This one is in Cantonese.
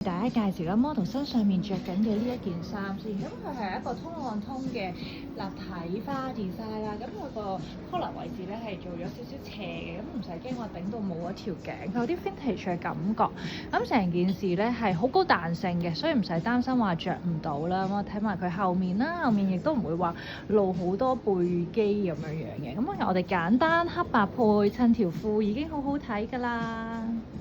大家介紹啦，model 身上面着緊嘅呢一件衫先，咁佢係一個通按通嘅立體花 design 啦，咁佢個 collar 位置咧係做咗少少斜嘅，咁唔使驚話頂到冇一條頸，佢有啲 vintage 嘅感覺，咁成件事咧係好高彈性嘅，所以唔使擔心話着唔到啦。咁我睇埋佢後面啦，後面亦都唔會話露好多背肌咁樣樣嘅，咁我哋簡單黑白配襯條褲已經好好睇㗎啦〜